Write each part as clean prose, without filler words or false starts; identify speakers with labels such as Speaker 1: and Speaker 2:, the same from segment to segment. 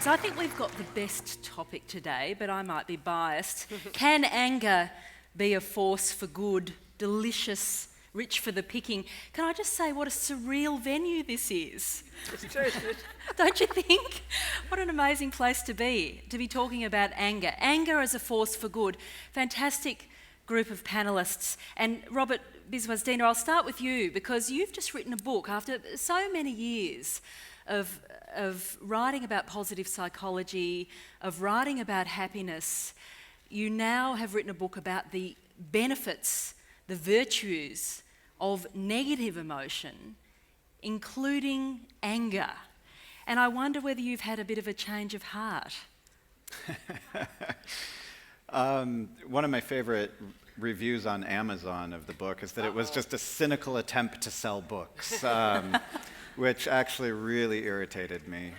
Speaker 1: So I think we've got the best topic today, but I might be biased. Can anger be a force for good, delicious, rich for the picking? Can I just say what a surreal venue this is?
Speaker 2: It's true, isn't it?
Speaker 1: Don't you think? What an amazing place to be talking about anger. Anger as a force for good. Fantastic group of panellists. And Robert Biswas-Diener, I'll start with you because you've just written a book after so many years of writing about positive psychology, of writing about happiness. You now have written a book about the benefits, the virtues of negative emotion, including anger. And I wonder whether you've had a bit of a change of heart.
Speaker 3: One of my favorite reviews on Amazon of the book is that it was just a cynical attempt to sell books, which actually really irritated me.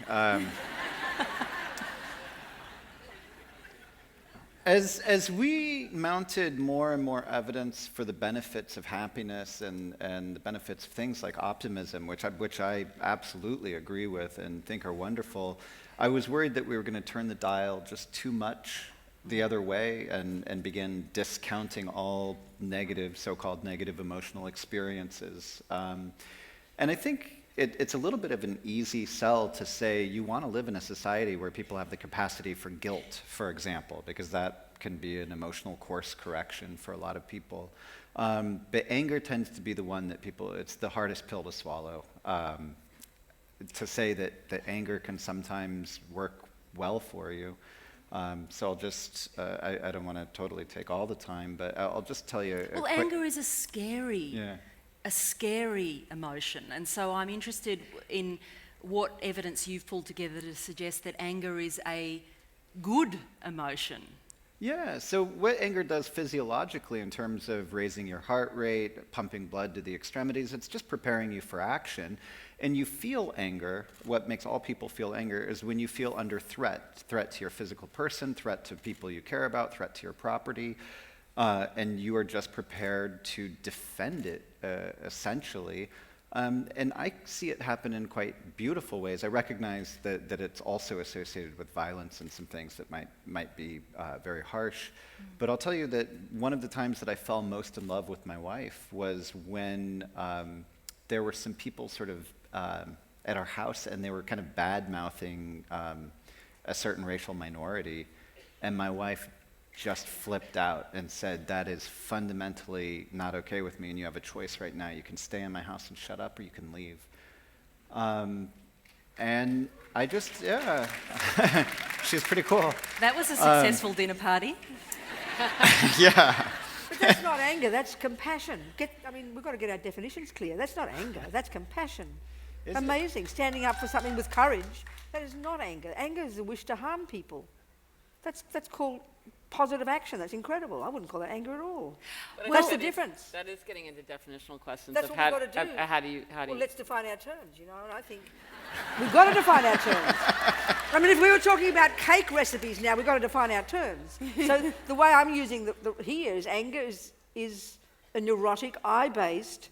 Speaker 3: As we mounted more and more evidence for the benefits of happiness and the benefits of things like optimism, which I absolutely agree with and think are wonderful, I was worried that we were going to turn the dial just too much the other way and begin discounting all negative, so-called negative emotional experiences. And I think it's a little bit of an easy sell to say you want to live in a society where people have the capacity for guilt, for example, because that can be an emotional course correction for a lot of people. But anger tends to be the one that it's the hardest pill to swallow. To say that anger can sometimes work well for you. So I'll just, I don't want to totally take all the time, but I'll just tell you.
Speaker 1: Well, anger is a scary emotion. And so I'm interested in what evidence you've pulled together to suggest that anger is a good emotion.
Speaker 3: Yeah, so what anger does physiologically in terms of raising your heart rate, pumping blood to the extremities, it's just preparing you for action. And you feel anger. What makes all people feel anger is when you feel under threat to your physical person, threat to people you care about, threat to your property, and you are just prepared to defend it, essentially. And I see it happen in quite beautiful ways. I recognize that it's also associated with violence and some things that might be very harsh. But I'll tell you that one of the times that I fell most in love with my wife was when there were some people sort of at our house, and they were kind of bad-mouthing a certain racial minority, and my wife just flipped out and said, "That is fundamentally not okay with me, and you have a choice right now. You can stay in my house and shut up, or you can leave." And I just, she was pretty cool.
Speaker 1: That was a successful dinner party.
Speaker 3: Yeah.
Speaker 2: But that's not anger, that's compassion. We've got to get our definitions clear. That's not anger, that's compassion. Amazing. Standing up for something with courage. That is not anger. Anger is the wish to harm people. That's called positive action. That's incredible. I wouldn't call that anger at all.
Speaker 4: But
Speaker 2: That's the difference.
Speaker 4: That is getting into definitional questions.
Speaker 2: That's
Speaker 4: of
Speaker 2: what we've got to do.
Speaker 4: How do you?
Speaker 2: Well, let's define our terms, and I think we've got to define our terms. If we were talking about cake recipes now, we've got to define our terms. So the way I'm using here is anger is a neurotic, I-based,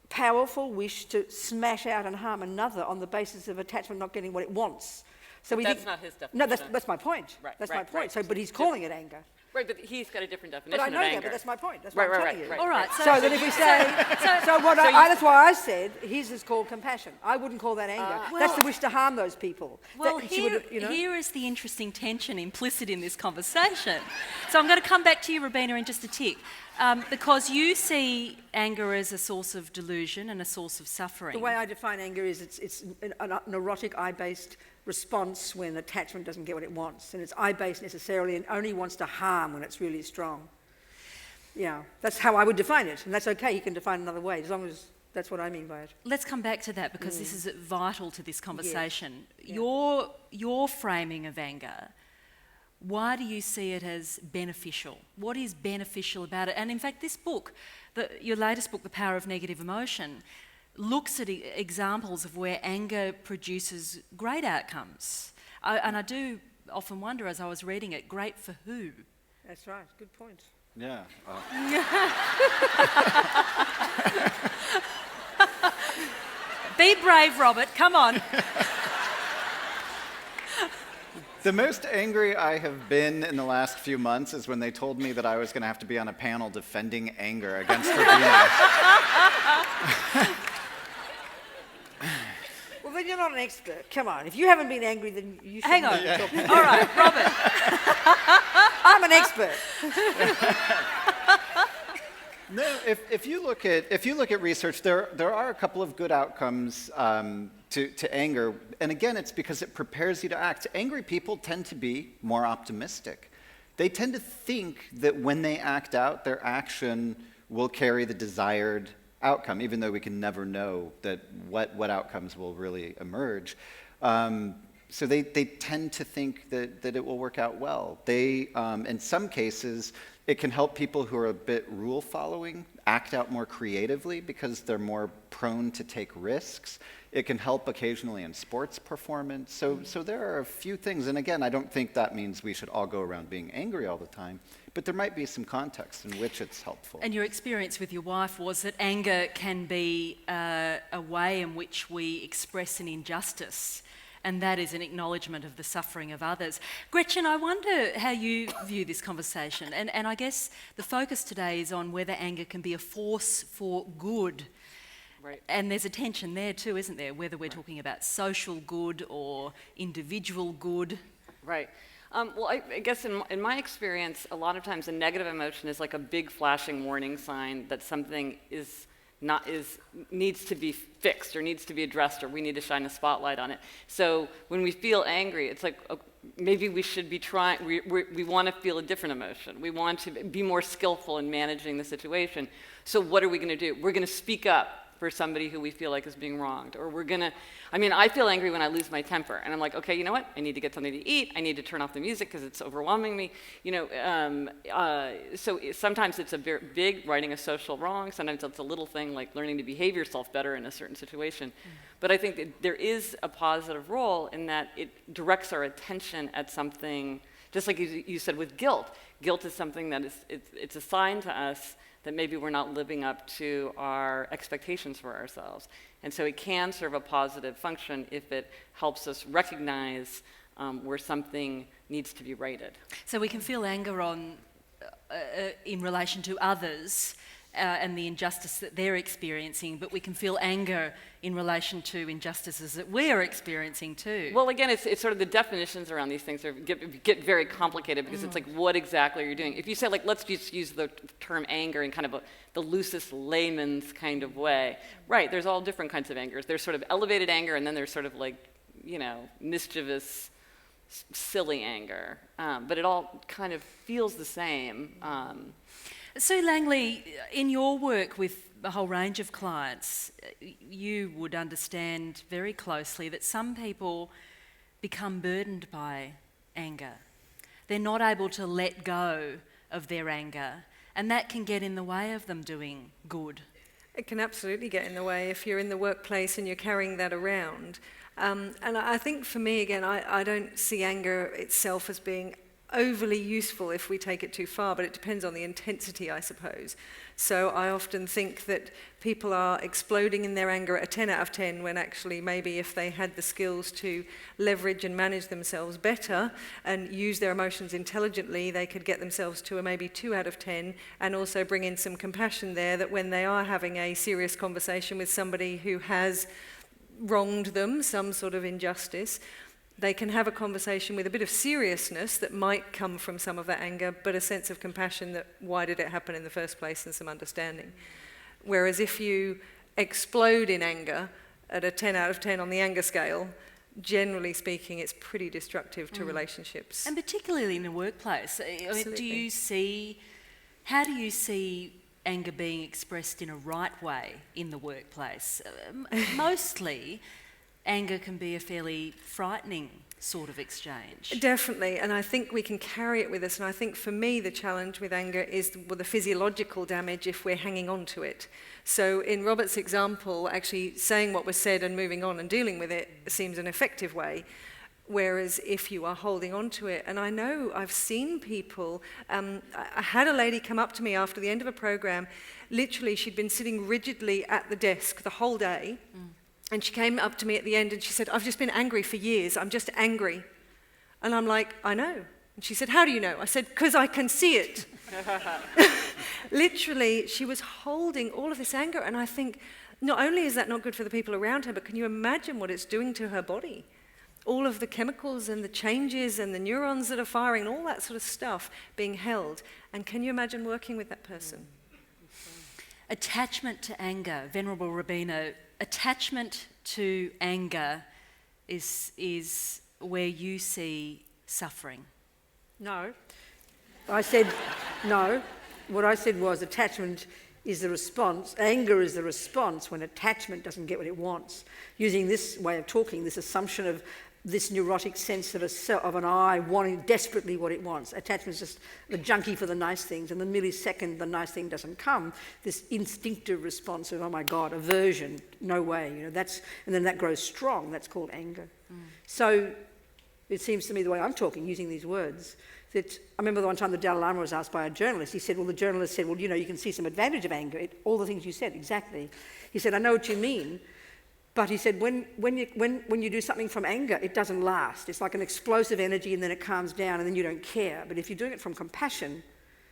Speaker 2: powerful wish to smash out and harm another on the basis of attachment not getting what it wants. So
Speaker 4: that's not his definition.
Speaker 2: No, that's my point.
Speaker 4: Right,
Speaker 2: that's
Speaker 4: right,
Speaker 2: my point.
Speaker 4: right.
Speaker 2: So, but he's calling it anger.
Speaker 4: Right, but he's got a different
Speaker 2: But
Speaker 4: definition
Speaker 2: I know
Speaker 4: of
Speaker 2: that,
Speaker 4: anger.
Speaker 2: but that's my point. That's what I'm telling you.
Speaker 1: All right.
Speaker 2: So that if we say, that's why I said his is called compassion. I wouldn't call that anger. That's the wish to harm those people.
Speaker 1: Well, here is the interesting tension implicit in this conversation. So I'm going to come back to you, Robina, in just a tick, because you see anger as a source of delusion and a source of suffering.
Speaker 2: The way I define anger is it's a neurotic, I-based response when attachment doesn't get what it wants, and it's I-based necessarily and only wants to harm when it's really strong. Yeah, that's how I would define it, and that's okay. You can define another way as long as that's what I mean by it.
Speaker 1: Let's come back to that because this is vital to this conversation.
Speaker 2: Yes.
Speaker 1: Yeah. Your framing of anger, why do you see it as beneficial? What is beneficial about it? And in fact, this book, your latest book, The Power of Negative Emotion, looks at examples of where anger produces great outcomes. And I do often wonder, as I was reading it, great for who?
Speaker 2: That's right, good point.
Speaker 3: Yeah.
Speaker 1: Be brave, Robert, come on.
Speaker 3: The most angry I have been in the last few months is when they told me that I was going to have to be on a panel defending anger against Rabina.
Speaker 2: Well, then you're not an expert. Come on. If you haven't been angry, then you should
Speaker 1: Hang on.
Speaker 2: be talking.
Speaker 1: All right, Robert.
Speaker 2: I'm an expert.
Speaker 3: No, if you look at research, there are a couple of good outcomes to anger, and again, it's because it prepares you to act. Angry people tend to be more optimistic. They tend to think that when they act out, their action will carry the desired outcome, even though we can never know that what outcomes will really emerge. So they tend to think that it will work out well. In some cases, it can help people who are a bit rule-following act out more creatively because they're more prone to take risks. It can help occasionally in sports performance. So there are a few things, and again, I don't think that means we should all go around being angry all the time, but there might be some context in which it's helpful.
Speaker 1: And your experience with your wife was that anger can be a way in which we express an injustice, and that is an acknowledgement of the suffering of others. Gretchen, I wonder how you view this conversation, and I guess the focus today is on whether anger can be a force for good.
Speaker 4: Right.
Speaker 1: And there's a tension there too, isn't there? Whether we're talking about social good or individual good.
Speaker 4: Right. Well, I guess in my experience, a lot of times a negative emotion is like a big flashing warning sign that something needs to be fixed or needs to be addressed, or we need to shine a spotlight on it. So when we feel angry, it's like maybe we should be trying. We want to feel a different emotion. We want to be more skillful in managing the situation. So what are we going to do? We're going to speak up for somebody who we feel like is being wronged, or I feel angry when I lose my temper, and I'm like, okay, you know what? I need to get something to eat. I need to turn off the music because it's overwhelming me. So sometimes it's a very big righting a social wrong. Sometimes it's a little thing like learning to behave yourself better in a certain situation. But I think that there is a positive role in that it directs our attention at something, just like you said with guilt. Guilt is something that it's a sign to us that maybe we're not living up to our expectations for ourselves. And so it can serve a positive function if it helps us recognize where something needs to be righted.
Speaker 1: So we can feel anger in relation to others and the injustice that they're experiencing, but we can feel anger in relation to injustices that we're experiencing too.
Speaker 4: Well, again, it's sort of the definitions around these things get very complicated because it's like, what exactly are you doing? If you say, like, let's just use the term anger in kind of the loosest layman's kind of way, right, there's all different kinds of angers. There's sort of elevated anger, and then there's sort of like, mischievous, silly anger. But it all kind of feels the same.
Speaker 1: Sue Langley, in your work with a whole range of clients, you would understand very closely that some people become burdened by anger. They're not able to let go of their anger, and that can get in the way of them doing good.
Speaker 5: It can absolutely get in the way if you're in the workplace and you're carrying that around. And I think for me, again, I don't see anger itself as being overly useful if we take it too far, but it depends on the intensity, I suppose. So I often think that people are exploding in their anger at a 10 out of 10 when actually maybe if they had the skills to leverage and manage themselves better and use their emotions intelligently, they could get themselves to a maybe 2 out of 10, and also bring in some compassion there, that when they are having a serious conversation with somebody who has wronged them, some sort of injustice, they can have a conversation with a bit of seriousness that might come from some of that anger, but a sense of compassion that why did it happen in the first place, and some understanding. Whereas if you explode in anger at a 10 out of 10 on the anger scale, generally speaking, it's pretty destructive to relationships.
Speaker 1: And particularly in the workplace. I mean,
Speaker 5: Absolutely.
Speaker 1: how do you see anger being expressed in a right way in the workplace? Mostly, anger can be a fairly frightening sort of exchange.
Speaker 5: Definitely, and I think we can carry it with us, and I think for me the challenge with anger is the physiological damage if we're hanging on to it. So in Robert's example, actually saying what was said and moving on and dealing with it seems an effective way, whereas if you are holding on to it, and I know I've seen people, I had a lady come up to me after the end of a program, literally she'd been sitting rigidly at the desk the whole day, and she came up to me at the end and she said, I've just been angry for years, I'm just angry. And I'm like, I know. And she said, how do you know? I said, because I can see it. Literally, she was holding all of this anger, and I think, not only is that not good for the people around her, but can you imagine what it's doing to her body? All of the chemicals and the changes and the neurons that are firing and all that sort of stuff being held. And can you imagine working with that person?
Speaker 1: Attachment to anger, Venerable Rubino, attachment to anger is where you see suffering.
Speaker 2: No. I said no. What I said was attachment is the response. Anger is the response when attachment doesn't get what it wants. Using this way of talking, this assumption of this neurotic sense of an I wanting desperately what it wants. Attachment is just the junkie for the nice things, and the millisecond the nice thing doesn't come, this instinctive response of, oh my God, aversion, no way. And then that grows strong. That's called anger. So it seems to me, the way I'm talking, using these words, that I remember the one time the Dalai Lama was asked by a journalist. He said, well, the journalist said, well, you can see some advantage of anger. All the things you said, exactly. He said, I know what you mean. But he said, when you do something from anger, it doesn't last. It's like an explosive energy, and then it calms down, and then you don't care. But if you're doing it from compassion,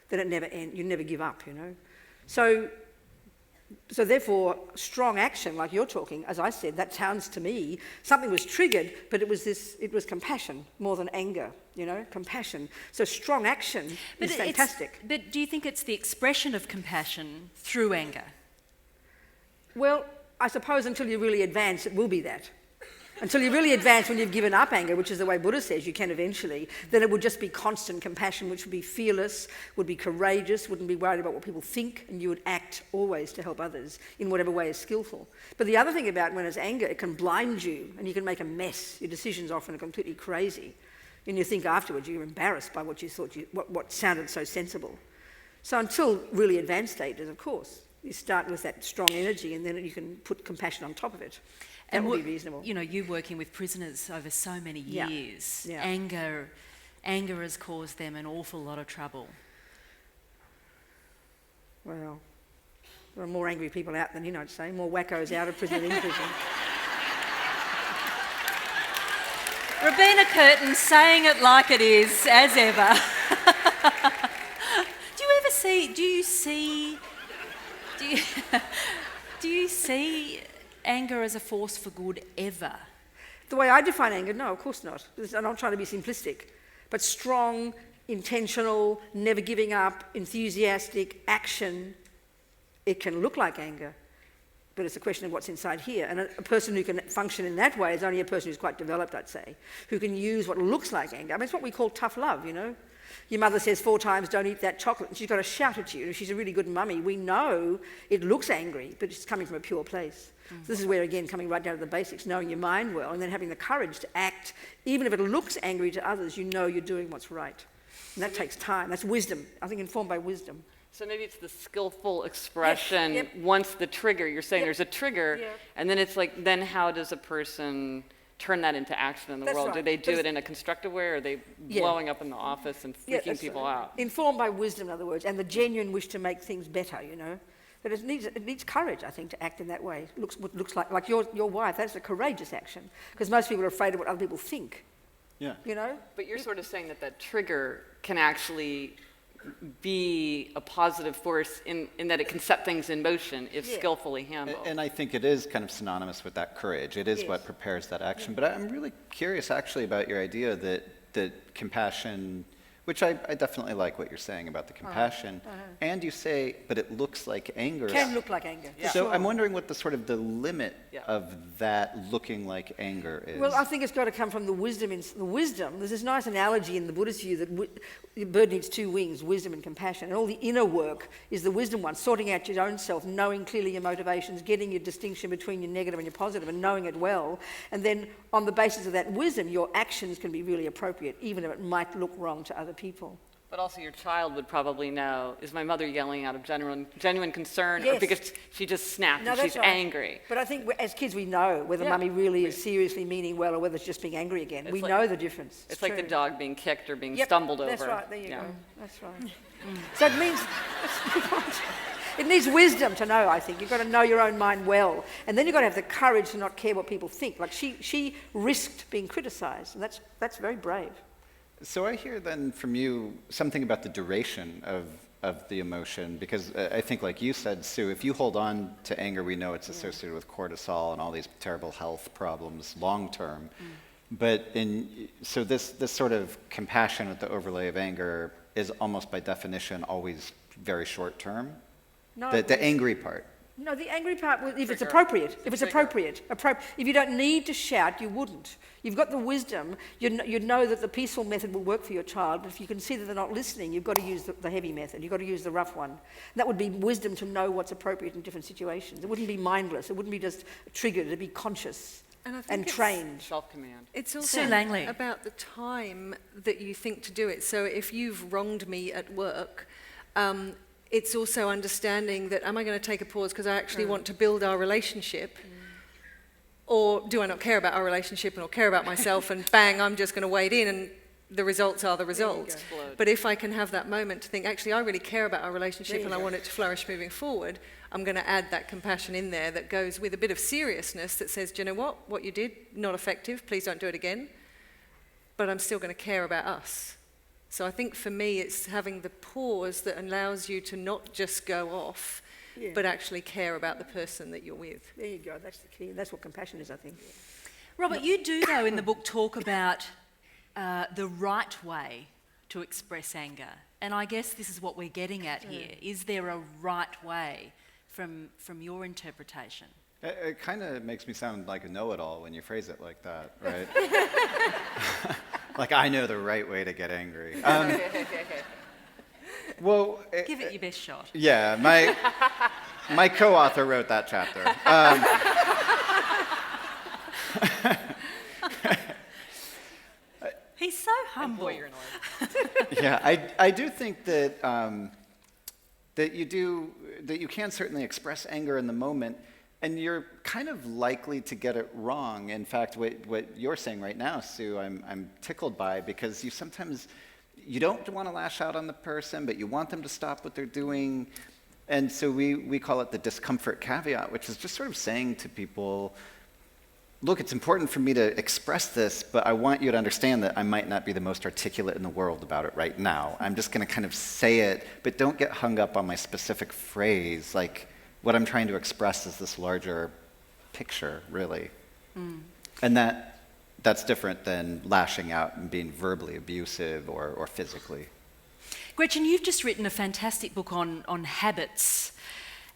Speaker 2: then it never ends. You never give up, So therefore, strong action, like you're talking, as I said, that sounds to me, something was triggered, but it was compassion more than anger, compassion. So strong action is fantastic.
Speaker 1: But do you think it's the expression of compassion through anger?
Speaker 2: Well, I suppose until you really advance, it will be that. Until you really advance when you've given up anger, which is the way Buddha says you can eventually, then it would just be constant compassion, which would be fearless, would be courageous, wouldn't be worried about what people think, and you would act always to help others in whatever way is skillful. But the other thing about when it's anger, it can blind you, and you can make a mess. Your decisions often are completely crazy. And you think afterwards you're embarrassed by what you thought, what sounded so sensible. So until really advanced stages, of course, you start with that strong energy, and then you can put compassion on top of it. That would be reasonable.
Speaker 1: You working with prisoners over so many years,
Speaker 2: Yeah.
Speaker 1: Anger has caused them an awful lot of trouble.
Speaker 2: Well, there are more angry people out than in, I'd say. More wackos out of prison than in prison.
Speaker 1: Robina Curtin saying it like it is, as ever. Do you see anger as a force for good ever?
Speaker 2: The way I define anger, no, of course not. I'm not trying to be simplistic. But strong, intentional, never giving up, enthusiastic action, it can look like anger. But it's a question of what's inside here. And a person who can function in that way is only a person who's quite developed, I'd say, who can use what looks like anger. I mean, it's what we call tough love, Your mother says 4 times, don't eat that chocolate, and she's got to shout at you. If she's a really good mummy, we know it looks angry, but it's coming from a pure place. So this is where, again, coming right down to the basics, knowing your mind well, and then having the courage to act. Even if it looks angry to others, you're doing what's right. And that takes time. That's wisdom, I think, informed by wisdom.
Speaker 4: So maybe it's the skillful expression.
Speaker 2: Yes, yep.
Speaker 4: Once the trigger, you're saying
Speaker 2: Yep.
Speaker 4: there's a trigger,
Speaker 2: Yep.
Speaker 4: and then it's like, then how does a person turn that into action in the
Speaker 2: That's
Speaker 4: world?
Speaker 2: right.
Speaker 4: Do they do
Speaker 2: But
Speaker 4: it in a constructive way, or are they
Speaker 2: Yeah.
Speaker 4: blowing up in the office and freaking
Speaker 2: that's
Speaker 4: people
Speaker 2: right.
Speaker 4: out?
Speaker 2: Informed by wisdom, in other words, and the genuine wish to make things better, But it needs courage, I think, to act in that way. Looks like your wife, that's a courageous action. Because most people are afraid of what other people think,
Speaker 3: Yeah.
Speaker 4: But you're sort of saying that trigger can actually be a positive force in that it can set things in motion if
Speaker 2: Yeah.
Speaker 4: skillfully handled.
Speaker 3: And I think it is kind of synonymous with that courage. It is
Speaker 2: Yes.
Speaker 3: what prepares that action. But I'm really curious, actually, about your idea that compassion, which I definitely like what you're saying about the compassion. And you say, but it looks like anger.
Speaker 2: Can look like anger. for
Speaker 3: So
Speaker 2: sure.
Speaker 3: I'm wondering what the limit
Speaker 4: Yeah.
Speaker 3: of that looking like anger is.
Speaker 2: Well, I think it's got to come from the wisdom. There's this nice analogy in the Buddhist view that the bird needs 2 wings, wisdom and compassion. And all the inner work is the wisdom one, sorting out your own self, knowing clearly your motivations, getting your distinction between your negative and your positive, and knowing it well. And then on the basis of that wisdom, your actions can be really appropriate, even if it might look wrong to other people.
Speaker 4: But also your child would probably know, is my mother yelling out of genuine concern, or
Speaker 2: Yes.
Speaker 4: because she just snapped
Speaker 2: No,
Speaker 4: and
Speaker 2: that's
Speaker 4: she's
Speaker 2: right.
Speaker 4: angry?
Speaker 2: But I think as kids we know whether
Speaker 4: Yeah.
Speaker 2: mummy really is seriously meaning well or whether it's just being angry again.
Speaker 4: It's
Speaker 2: We
Speaker 4: like-
Speaker 2: know the difference.
Speaker 4: It's like the
Speaker 2: true.
Speaker 4: dog being kicked or being
Speaker 2: Yep,
Speaker 4: stumbled over.
Speaker 2: That's right, there you
Speaker 4: Yeah.
Speaker 2: go. That's right. So it means, it needs wisdom to know, I think. You've got to know your own mind well. And then you've got to have the courage to not care what people think. Like she risked being criticised, and that's very brave.
Speaker 3: So I hear then from you something about the duration of the emotion, because I think, like you said, Sue, if you hold on to anger, we know it's associated with cortisol and all these terrible health problems long term. But so this sort of compassion with the overlay of anger is almost by definition always very short term.
Speaker 2: No,
Speaker 3: The angry part.
Speaker 2: No, the angry part, if it's appropriate. If it's appropriate. If you don't need to shout, you wouldn't. You've got the wisdom. You know that the peaceful method will work for your child, but if you can see that they're not listening, you've got to use the heavy method. You've got to use the rough one. That would be wisdom to know what's appropriate in different situations. It wouldn't be mindless. It wouldn't be just triggered. It'd be conscious
Speaker 5: And I think
Speaker 2: and
Speaker 5: it's
Speaker 2: trained.
Speaker 4: Self-command.
Speaker 5: It's also
Speaker 1: Sue Langley.
Speaker 5: about the time that you think to do it. So if you've wronged me at work, it's also understanding that, am I going to take a pause because I actually want to build our relationship? Or do I not care about our relationship and or care about myself and bang, I'm just going to wade in and the results are the results.
Speaker 4: Explode.
Speaker 5: But if I can have that moment to think, actually, I really care about our relationship
Speaker 2: There
Speaker 5: and
Speaker 2: you
Speaker 5: I
Speaker 2: go.
Speaker 5: want it to flourish moving forward, I'm going to add that compassion in there that goes with a bit of seriousness that says, do you know what you did, not effective, please don't do it again, but I'm still going to care about us. So I think for me, it's having the pause that allows you to not just go off, but actually care about the person that you're with.
Speaker 2: There you go. That's the key. That's what compassion is, I think.
Speaker 1: Robert, you do, though, in the book talk about the right way to express anger. And I guess this is what we're getting at here. Is there a right way from your interpretation?
Speaker 3: It kind of makes me sound like a know-it-all when you phrase it like that, right? Like, I know the right way to get angry. Well,
Speaker 1: Give it your best shot.
Speaker 3: yeah, my co-author wrote that chapter.
Speaker 1: He's so humble.
Speaker 3: Yeah, I do think that that you can certainly express anger in the moment, and you're kind of likely to get it wrong. In fact, what you're saying right now, Sue, I'm tickled by, because you don't want to lash out on the person, but you want them to stop what they're doing. And so we call it the discomfort caveat, which is just sort of saying to people, look, it's important for me to express this, but I want you to understand that I might not be the most articulate in the world about it right now. I'm just going to kind of say it, but don't get hung up on my specific phrase. Like, what I'm trying to express is this larger picture, really. And that's different than lashing out and being verbally abusive or physically.
Speaker 1: Gretchen, you've just written a fantastic book on habits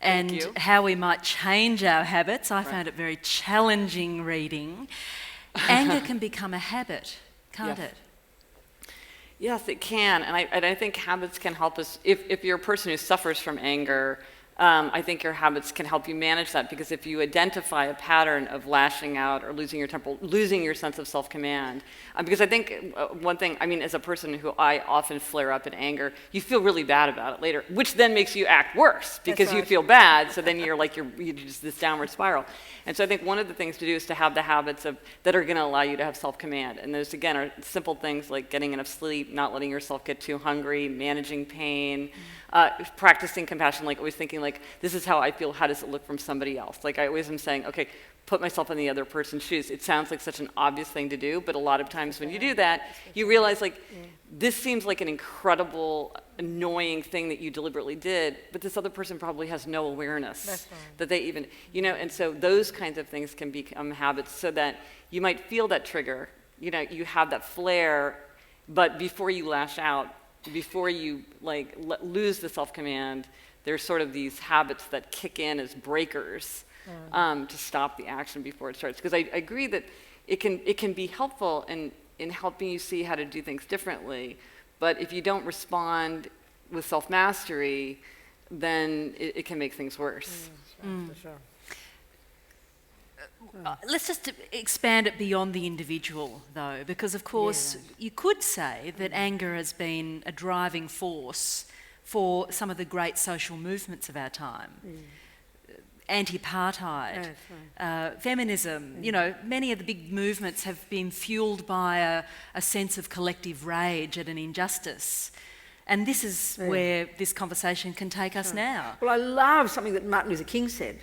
Speaker 1: and
Speaker 4: you.
Speaker 1: how we might change our habits. I found it very challenging reading. Anger can become a habit, can't
Speaker 4: Yes.
Speaker 1: it?
Speaker 4: Yes, it can, and I think habits can help us. If you're a person who suffers from anger, I think your habits can help you manage that, because if you identify a pattern of lashing out or losing your temper, losing your sense of self-command, because I think one thing, I mean, as a person who I often flare up in anger, you feel really bad about it later, which then makes you act worse because you
Speaker 2: right.
Speaker 4: feel bad, so then you're just this downward spiral. And so I think one of the things to do is to have the habits that are going to allow you to have self-command. And those, again, are simple things like getting enough sleep, not letting yourself get too hungry, managing pain, practicing compassion, like always thinking, like, this is how I feel, how does it look from somebody else? Like, I always am saying, okay, put myself in the other person's shoes. It sounds like such an obvious thing to do, but a lot of times when you do that, you realize, like, this seems like an incredible, annoying thing that you deliberately did, but this other person probably has no awareness that they even, and so those kinds of things can become habits, so that you might feel that trigger, you have that flare, but before you lash out, before you lose the self-command, there's sort of these habits that kick in as breakers to stop the action before it starts. Because I agree that it can be helpful in helping you see how to do things differently, but if you don't respond with self-mastery, then it can make things worse.
Speaker 2: For sure.
Speaker 1: Let's just expand it beyond the individual, though, because, of course, you could say that anger has been a driving force for some of the great social movements of our time. Anti-apartheid, feminism, many of the big movements have been fueled by a sense of collective rage at an injustice. And this is where this conversation can take us now.
Speaker 2: Well, I love something that Martin Luther King said.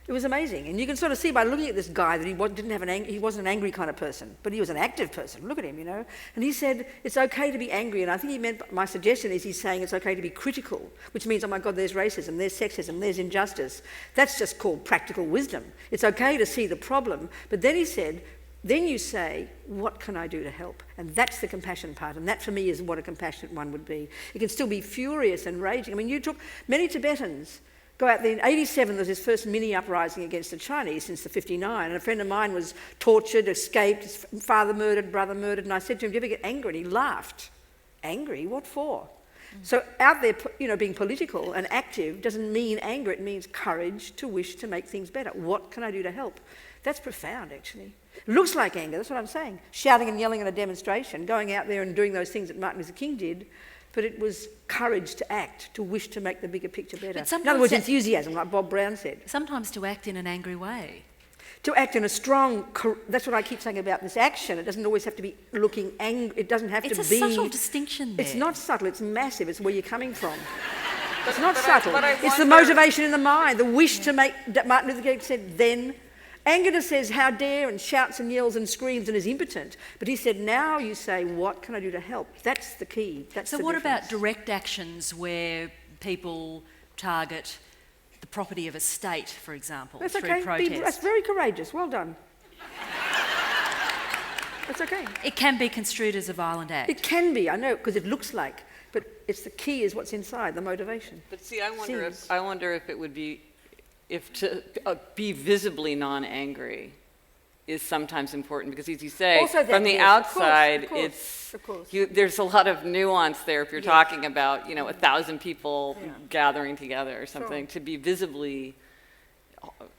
Speaker 2: It was amazing. And you can sort of see by looking at this guy that he wasn't an angry kind of person, but he was an active person. Look at him, you know. And he said, it's okay to be angry. And I think he meant, my suggestion is he's saying it's okay to be critical, which means, oh my God, there's racism, there's sexism, there's injustice. That's just called practical wisdom. It's okay to see the problem. But then he said, then you say, what can I do to help? And that's the compassion part. And that for me is what a compassionate one would be. It can still be furious and raging. I mean, you took many Tibetans go out there. In 87, there was his first mini uprising against the Chinese since the 59. And a friend of mine was tortured, escaped, his father murdered, brother murdered. And I said to him, do you ever get angry? And he laughed. Angry? What for? So out there, you know, being political and active doesn't mean anger. It means courage to wish to make things better. What can I do to help? That's profound, actually. It looks like anger, that's what I'm saying. Shouting and yelling at a demonstration, going out there and doing those things that Martin Luther King did, but it was courage to act, to wish to make the bigger picture better. In other words, enthusiasm, like Bob Brown said.
Speaker 1: Sometimes to act in an angry way.
Speaker 2: To act in a strong, that's what I keep saying about this action. It doesn't always have to be looking angry. It doesn't have to be...
Speaker 1: It's a subtle distinction there.
Speaker 2: It's not subtle, it's massive. It's where you're coming from. It's not subtle. It's the motivation in the mind, the wish to make... Martin Luther King said, then... Anger just says, how dare, and shouts and yells and screams and is impotent. But he said, now you say, what can I do to help? That's the key. That's the difference.
Speaker 1: About direct actions where people target the property of a state, for example,
Speaker 2: that's
Speaker 1: through
Speaker 2: okay.
Speaker 1: protest?
Speaker 2: That's very courageous. Well done. That's okay.
Speaker 1: It can be construed as a violent act.
Speaker 2: It can be, I know, because it looks like. But it's the key is what's inside, the motivation.
Speaker 4: But see, I wonder if it would be... If to be visibly non-angry is sometimes important, because as you say,
Speaker 2: also
Speaker 4: from the outside, there's a lot of nuance there if you're talking about, you know, 1,000 people gathering together or something, to be visibly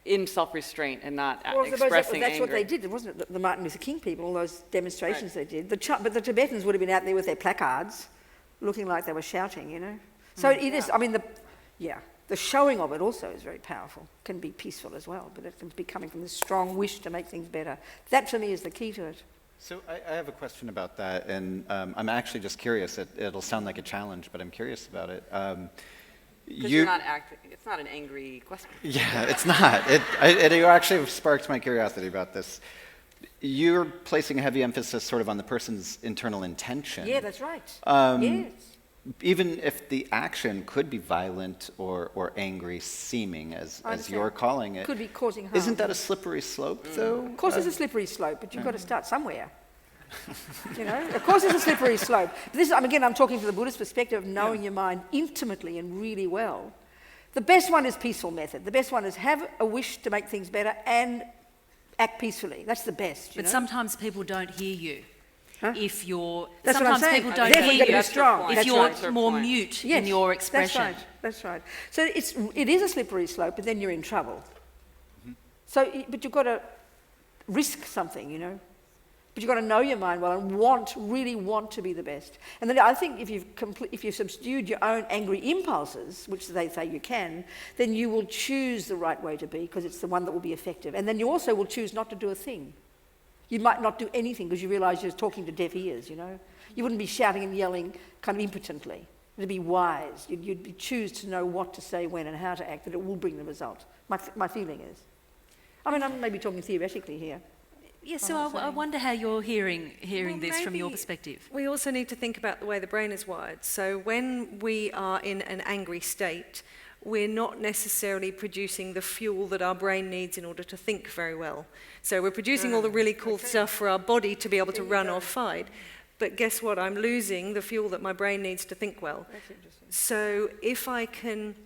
Speaker 4: in self-restraint and not expressing
Speaker 2: that's
Speaker 4: anger.
Speaker 2: what they did, wasn't it? The Martin Luther King people, all those demonstrations they did. But the Tibetans would have been out there with their placards, looking like they were shouting, you know. So it is, I mean, the showing of it also is very powerful, can be peaceful as well, but it can be coming from this strong wish to make things better. That, for me, is the key to it.
Speaker 3: So I have a question about that, and I'm actually just curious. It'll sound like a challenge, but I'm curious about it.
Speaker 4: Because you're not acting, it's not an angry question.
Speaker 3: Yeah, it's not. It actually sparked my curiosity about this. You're placing a heavy emphasis sort of on the person's internal intention.
Speaker 2: Yeah, that's right.
Speaker 3: Yes. Even if the action could be violent or angry seeming, as you're calling it.
Speaker 2: Could be causing harm.
Speaker 3: Isn't that a slippery slope, though?
Speaker 2: Of course it's a slippery slope, but you've got to start somewhere. You know, of course it's a slippery slope. But this, again, I'm talking from the Buddhist perspective of knowing your mind intimately and really well. The best one is peaceful method. The best one is have a wish to make things better and act peacefully. That's the best.
Speaker 1: But sometimes people don't hear you.
Speaker 2: Huh?
Speaker 1: If you're...
Speaker 2: That's
Speaker 1: sometimes
Speaker 2: what I'm saying.
Speaker 1: people don't
Speaker 2: Therefore,
Speaker 1: hear
Speaker 2: you've got to
Speaker 1: you.
Speaker 2: be strong.
Speaker 1: If
Speaker 2: That's
Speaker 1: you're
Speaker 2: right.
Speaker 1: more mute in your expression.
Speaker 2: That's right. So it is a slippery slope, but then you're in trouble. Mm-hmm. So, but you've got to risk something, you know. But you've got to know your mind well and really want to be the best. And then I think if you've subdued your own angry impulses, which they say you can, then you will choose the right way to be, because it's the one that will be effective. And then you also will choose not to do a thing. You might not do anything because you realise you're talking to deaf ears, you know. You wouldn't be shouting and yelling kind of impotently. It'd be wise. You'd choose to know what to say, when, and how to act, that it will bring the result. My feeling is. I mean, I'm maybe talking theoretically here.
Speaker 1: Yeah, so I wonder how you're hearing this from your perspective.
Speaker 5: We also need to think about the way the brain is wired. So when we are in an angry state, we're not necessarily producing the fuel that our brain needs in order to think very well. So we're producing all the really cool stuff for our body to be able to run or fight. But guess what? I'm losing the fuel that my brain needs to think well.
Speaker 2: That's interesting.
Speaker 5: So if I can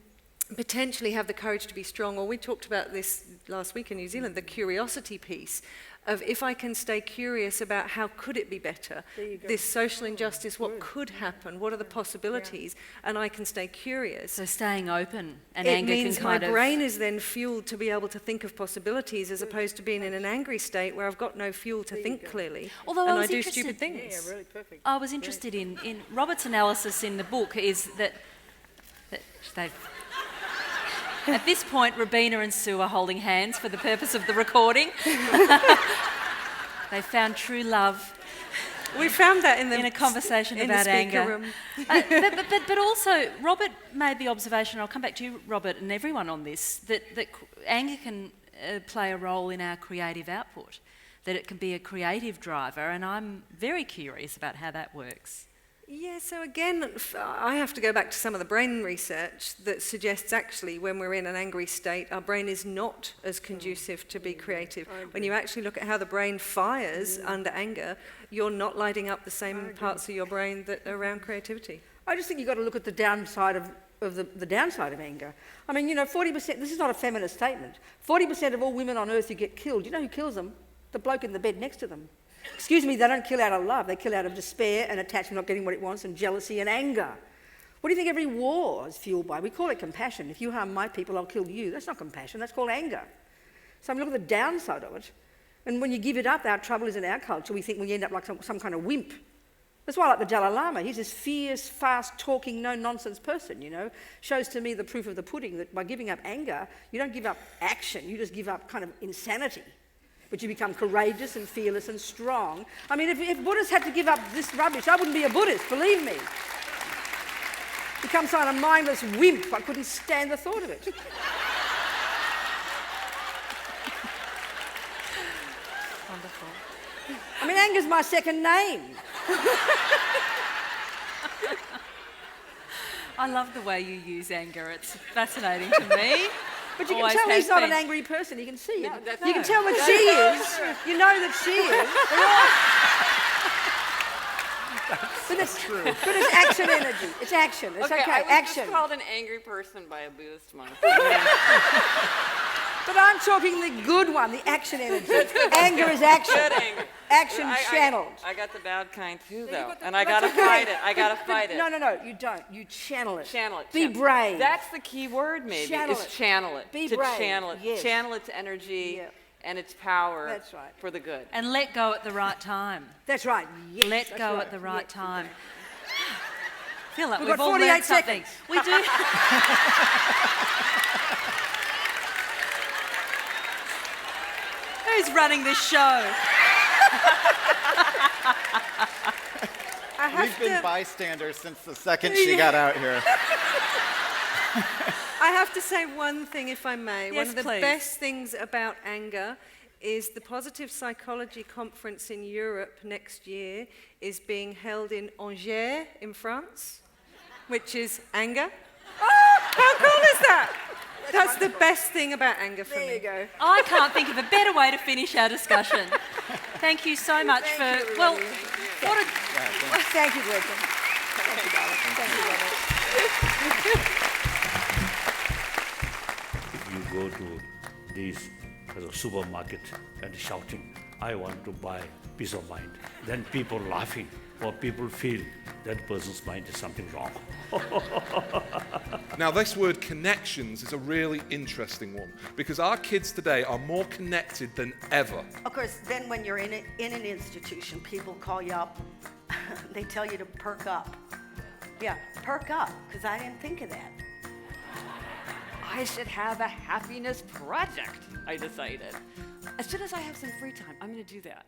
Speaker 5: potentially have the courage to be strong, or we talked about this last week in New Zealand, the curiosity piece, of if I can stay curious about how could it be better, this social injustice, what could happen, what are the possibilities, and I can stay curious.
Speaker 1: So staying open and
Speaker 5: it
Speaker 1: anger
Speaker 5: means
Speaker 1: can
Speaker 5: my
Speaker 1: kind of...
Speaker 5: brain is then fueled to be able to think of possibilities, as opposed to being in an angry state where I've got no fuel to think clearly.
Speaker 1: Although
Speaker 5: and
Speaker 1: I was
Speaker 5: do
Speaker 1: interested,
Speaker 5: stupid things.
Speaker 2: Yeah, really perfect.
Speaker 1: I was interested in Robert's analysis in the book is that they've... At this point, Robina and Sue are holding hands for the purpose of the recording. They found true love.
Speaker 5: We found that in
Speaker 1: a conversation
Speaker 5: in
Speaker 1: about
Speaker 5: the speaker
Speaker 1: anger.
Speaker 5: room.
Speaker 1: But also, Robert made the observation, I'll come back to you, Robert, and everyone on this, that anger can play a role in our creative output, that it can be a creative driver, and I'm very curious about how that works.
Speaker 5: Yeah, so again, I have to go back to some of the brain research that suggests actually when we're in an angry state, our brain is not as conducive to be creative. When you actually look at how the brain fires under anger, you're not lighting up the same parts of your brain that are around creativity.
Speaker 2: I just think you've got to look at the downside of the downside of anger. I mean, 40%, this is not a feminist statement, 40% of all women on earth who get killed, you know who kills them? The bloke in the bed next to them. Excuse me, they don't kill out of love, they kill out of despair and attachment, not getting what it wants, and jealousy and anger. What do you think every war is fueled by? We call it compassion. If you harm my people, I'll kill you. That's not compassion, that's called anger. So I mean, look at the downside of it. And when you give it up, our trouble is in our culture. We think we end up like some kind of wimp. That's why I like the Dalai Lama. He's this fierce, fast-talking, no-nonsense person, Shows to me the proof of the pudding that by giving up anger, you don't give up action, you just give up kind of insanity. But you become courageous and fearless and strong. I mean, if Buddhists had to give up this rubbish, I wouldn't be a Buddhist, believe me. Become some kind of mindless wimp. I couldn't stand the thought of it.
Speaker 1: Wonderful.
Speaker 2: I mean, anger's my second name.
Speaker 1: I love the way you use anger. It's fascinating to me.
Speaker 2: But you
Speaker 1: Always
Speaker 2: can tell
Speaker 1: has
Speaker 2: he's not an
Speaker 1: been.
Speaker 2: angry person. You can see it.
Speaker 4: that's
Speaker 2: You can
Speaker 4: no.
Speaker 2: tell that she is. You know that she is. But it's action energy. It's action. It's okay.
Speaker 4: I was
Speaker 2: Action.
Speaker 4: just called an angry person by a Buddhist monk.
Speaker 2: But I'm talking the good one, the action energy. Anger is action.
Speaker 4: Good anger.
Speaker 2: Action channeled.
Speaker 4: I got the bad kind too, though,
Speaker 2: got the-
Speaker 4: and I
Speaker 2: that's
Speaker 4: gotta
Speaker 2: okay.
Speaker 4: fight it. I gotta fight it.
Speaker 2: No, you don't. You channel it.
Speaker 4: Channel it.
Speaker 2: Be brave.
Speaker 4: That's the key word, maybe.
Speaker 2: Channel
Speaker 4: is
Speaker 2: it.
Speaker 4: channel it.
Speaker 2: Be
Speaker 4: to
Speaker 2: brave,
Speaker 4: channel it.
Speaker 2: yes.
Speaker 4: Channel its energy
Speaker 2: Yeah.
Speaker 4: and its power.
Speaker 2: That's right.
Speaker 4: For the good.
Speaker 1: And let go at the right time.
Speaker 2: That's right. Yes,
Speaker 1: Let
Speaker 2: that's
Speaker 1: go
Speaker 2: right.
Speaker 1: at the right
Speaker 2: Yes,
Speaker 1: time. I feel like
Speaker 2: We've
Speaker 1: we've
Speaker 2: got
Speaker 1: all
Speaker 2: 48
Speaker 1: learned something.
Speaker 2: seconds.
Speaker 1: We do. Who's running this show?
Speaker 3: We've been bystanders since the second she got out here.
Speaker 5: I have to say one thing, if I may.
Speaker 1: Yes,
Speaker 5: One of the
Speaker 1: please.
Speaker 5: best things about anger is the Positive Psychology Conference in Europe next year is being held in Angers in France, which is anger. Oh, how cool is that? That's the best thing about anger for me.
Speaker 2: There you go.
Speaker 1: I can't think of a better way to finish our discussion. Thank you so much for.
Speaker 2: Thank you,
Speaker 1: Well,
Speaker 2: everybody.
Speaker 1: what a.
Speaker 2: Thank you, Gretchen. Thank you, darling. Thank you, Robert.
Speaker 6: If you go to this supermarket and shouting, I want to buy peace of mind, then people laughing or people feel that person's mind is something wrong.
Speaker 7: Now, this word connections is a really interesting one because our kids today are more connected than ever.
Speaker 8: Of course, then when you're in an institution, people call you up. They tell you to perk up. Yeah, perk up, because I didn't think of that.
Speaker 4: I should have a happiness project, I decided. As soon as I have some free time, I'm going to do that.